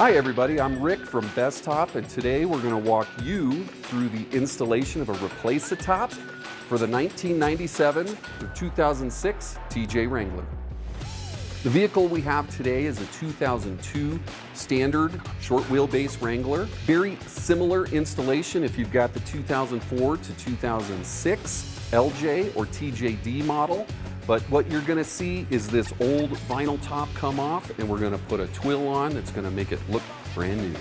Hi everybody, I'm Rick from Best Top, and today we're going to walk you through the installation of a replace-a-top for the 1997 to 2006 TJ Wrangler. The vehicle we have today is a 2002 standard short wheelbase Wrangler. Very similar installation if you've got the 2004 to 2006 LJ or TJD model. But what you're gonna see is this old vinyl top come off, and we're gonna put a twill on that's gonna make it look brand new.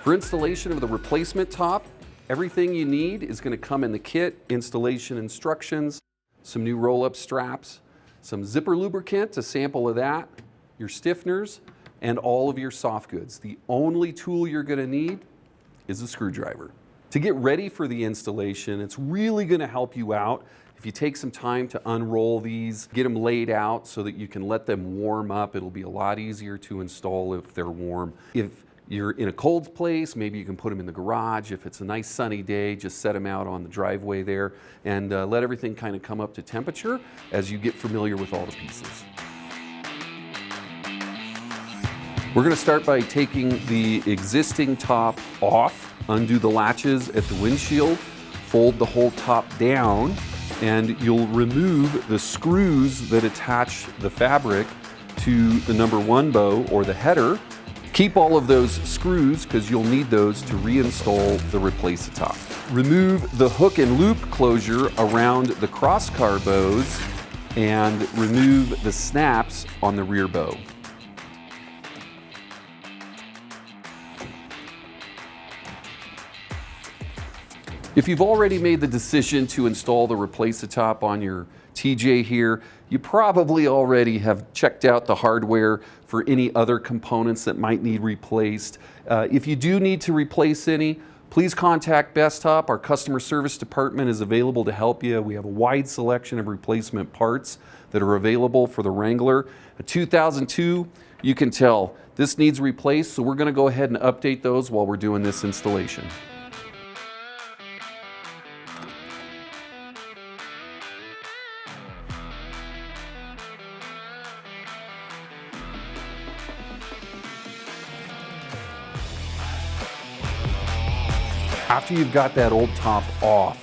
For installation of the replacement top, everything you need is gonna come in the kit: installation instructions, some new roll-up straps, some zipper lubricant, a sample of that, your stiffeners, and all of your soft goods. The only tool you're gonna need is a screwdriver. To get ready for the installation, it's really gonna help you out if you take some time to unroll these, get them laid out so that you can let them warm up. It'll be a lot easier to install if they're warm. If you're in a cold place, maybe you can put them in the garage. If it's a nice sunny day, just set them out on the driveway there and let everything kind of come up to temperature as you get familiar with all the pieces. We're gonna start by taking the existing top off. Undo the latches at the windshield, fold the whole top down, and you'll remove the screws that attach the fabric to the #1 bow or the header. Keep all of those screws because you'll need those to reinstall the replace-a-top. Remove the hook and loop closure around the crosscar bows and remove the snaps on the rear bow. If you've already made the decision to install the replace-a-top on your TJ here, you probably already have checked out the hardware for any other components that might need replaced. If you do need to replace any, please contact Best Top. Our customer service department is available to help you. We have a wide selection of replacement parts that are available for the Wrangler. A 2002, you can tell this needs replaced, so we're going to go ahead and update those while we're doing this installation. After you've got that old top off,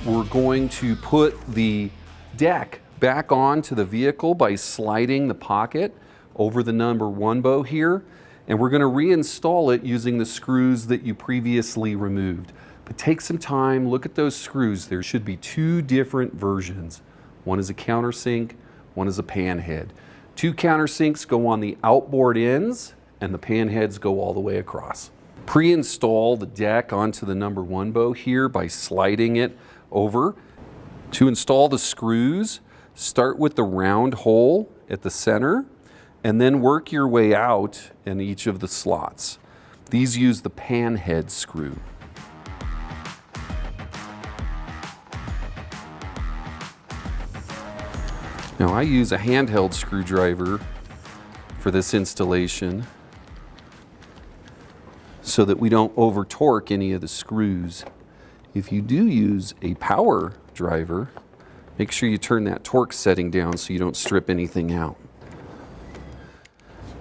we're going to put the deck back onto the vehicle by sliding the pocket over the #1 bow here, and we're going to reinstall it using the screws that you previously removed. But take some time, look at those screws. There should be two different versions. One is a countersink, one is a pan head. Two countersinks go on the outboard ends, and the pan heads go all the way across. Pre-install the deck onto the #1 bow here by sliding it over. To install the screws, start with the round hole at the center and then work your way out in each of the slots. These use the pan head screw. Now I use a handheld screwdriver for this installation so that we don't over torque any of the screws. If you do use a power driver, make sure you turn that torque setting down so you don't strip anything out.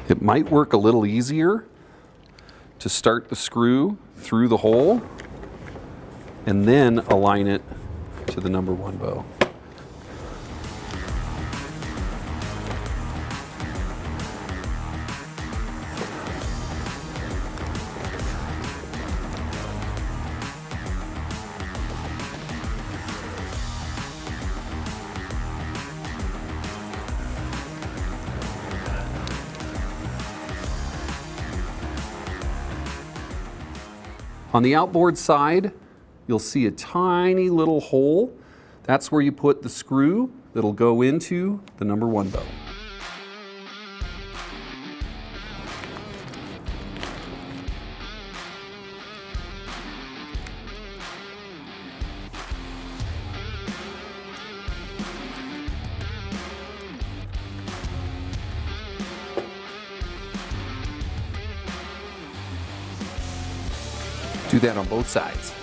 It might work a little easier to start the screw through the hole and then align it to the #1 bow. On the outboard side, you'll see a tiny little hole. That's where you put the screw that'll go into the #1 bow. Do that on both sides.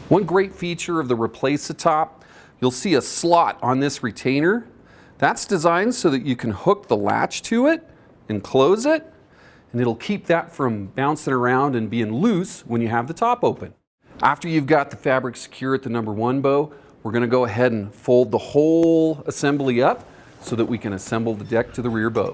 One great feature of the Replace-A-Top, you'll see a slot on this retainer. That's designed so that you can hook the latch to it and close it, and it'll keep that from bouncing around and being loose when you have the top open. After you've got the fabric secure at the number 1 bow, we're going to go ahead and fold the whole assembly up so that we can assemble the deck to the rear bow.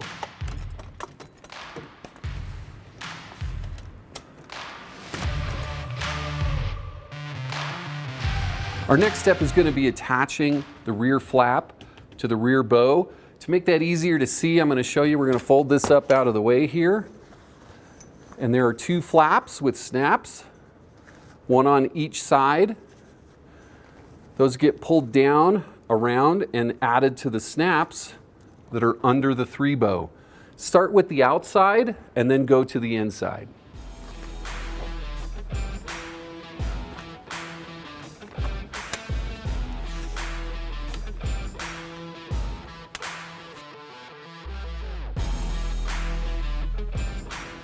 Our next step is going to be attaching the rear flap to the rear bow. To make that easier to see, I'm going to show you, we're going to fold this up out of the way here. And there are 2 flaps with snaps, one on each side. Those get pulled down around and added to the snaps that are under the 3 bow. Start with the outside and then go to the inside.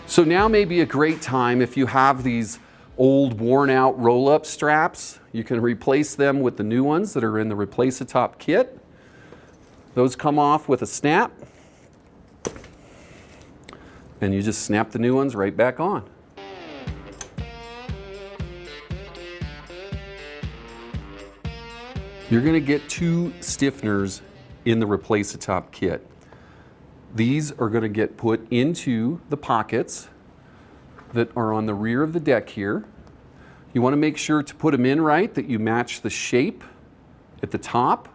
So now may be a great time if you have these old worn out roll-up straps. You can replace them with the new ones that are in the Replace-A-Top kit. Those come off with a snap, and you just snap the new ones right back on. You're going to get 2 stiffeners in the Replace-A-Top kit. These are going to get put into the pockets that are on the rear of the deck here. You want to make sure to put them in right, that you match the shape at the top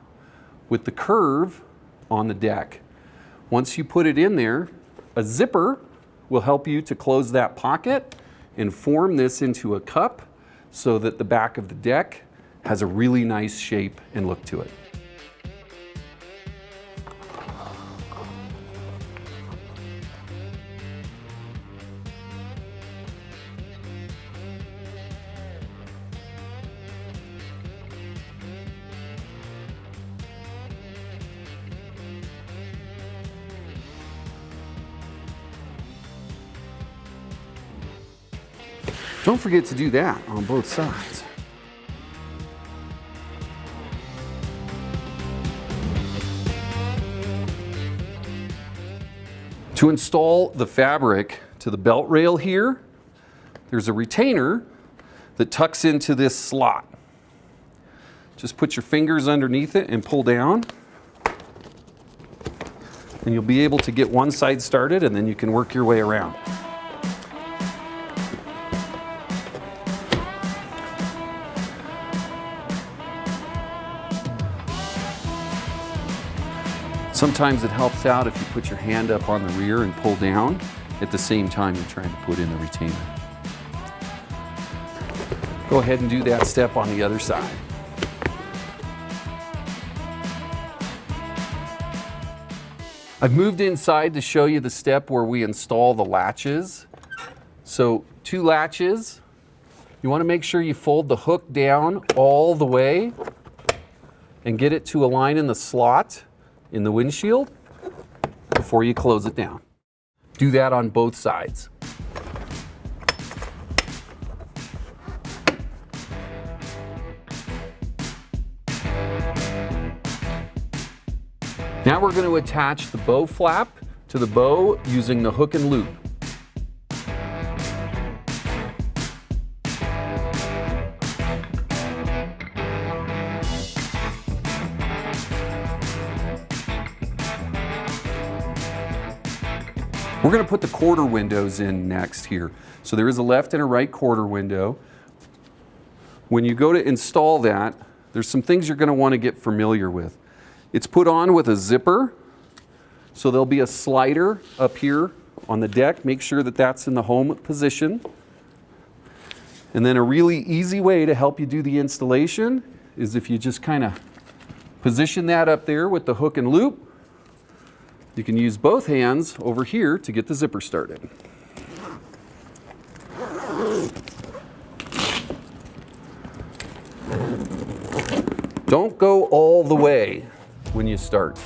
with the curve on the deck. Once you put it in there, a zipper will help you to close that pocket and form this into a cup so that the back of the deck has a really nice shape and look to it. Don't forget to do that on both sides. To install the fabric to the belt rail here, there's a retainer that tucks into this slot. Just put your fingers underneath it and pull down, and you'll be able to get one side started, and then you can work your way around. Sometimes it helps out if you put your hand up on the rear and pull down at the same time you're trying to put in the retainer. Go ahead and do that step on the other side. I've moved inside to show you the step where we install the latches. So 2 latches. You want to make sure you fold the hook down all the way and get it to align in the slot in the windshield before you close it down. Do that on both sides. Now we're going to attach the bow flap to the bow using the hook and loop. We're going to put the quarter windows in next here. So there is a left and a right quarter window. When you go to install that, there's some things you're going to want to get familiar with. It's put on with a zipper, so there'll be a slider up here on the deck. Make sure that that's in the home position. And then a really easy way to help you do the installation is if you just kind of position that up there with the hook and loop. You can use both hands over here to get the zipper started. Don't go all the way when you start.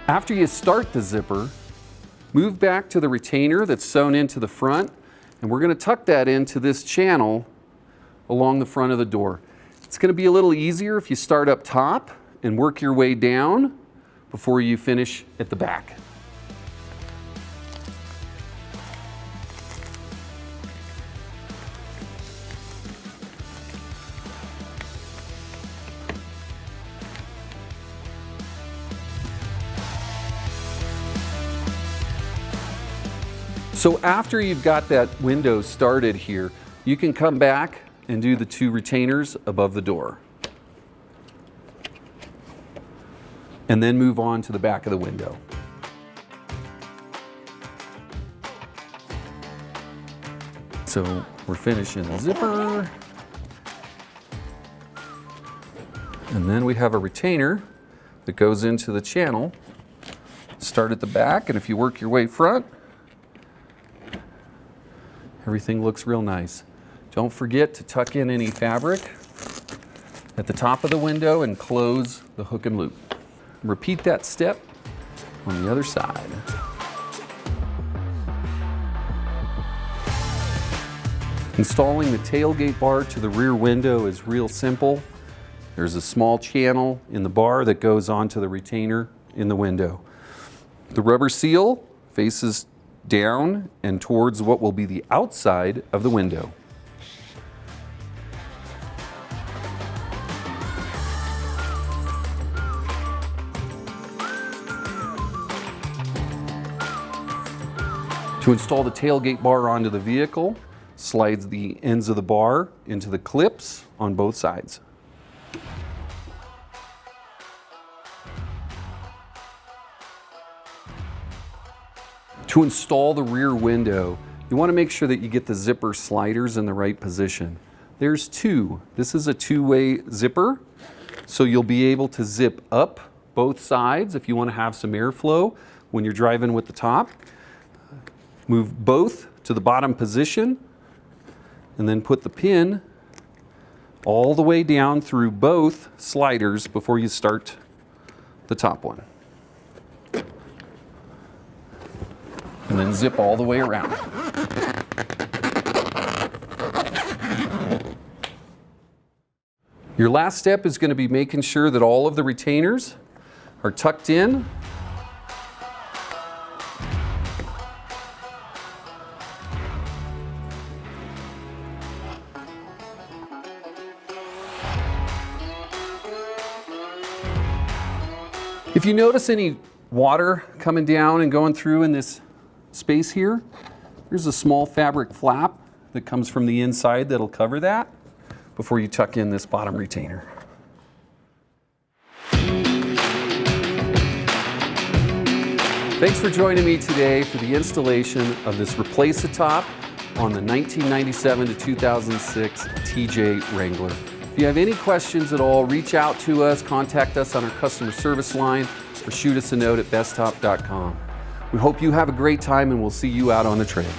After you start the zipper, Move back to the retainer that's sewn into the front, and we're going to tuck that into this channel along the front of the door. It's going to be a little easier if you start up top and work your way down before you finish at the back. So after you've got that window started here, you can come back and do the 2 retainers above the door. And then move on to the back of the window. So we're finishing the zipper. And then we have a retainer that goes into the channel. Start at the back, and if you work your way front, everything looks real nice. Don't forget to tuck in any fabric at the top of the window and close the hook and loop. Repeat that step on the other side. Installing the tailgate bar to the rear window is real simple. There's a small channel in the bar that goes onto the retainer in the window. The rubber seal faces down and towards what will be the outside of the window. To install the tailgate bar onto the vehicle, slides the ends of the bar into the clips on both sides. To install the rear window, you want to make sure that you get the zipper sliders in the right position. There's 2. This is a 2-way zipper, so you'll be able to zip up both sides if you want to have some airflow when you're driving with the top. Move both to the bottom position, and then put the pin all the way down through both sliders before you start the top one. And then zip all the way around. Your last step is going to be making sure that all of the retainers are tucked in. If you notice any water coming down and going through in this space here, there's a small fabric flap that comes from the inside that'll cover that before you tuck in this bottom retainer. Thanks for joining me today for the installation of this Replace-A-Top on the 1997 to 2006 TJ Wrangler. If you have any questions at all, reach out to us, contact us on our customer service line, or shoot us a note at besttop.com. We hope you have a great time, and we'll see you out on the trail.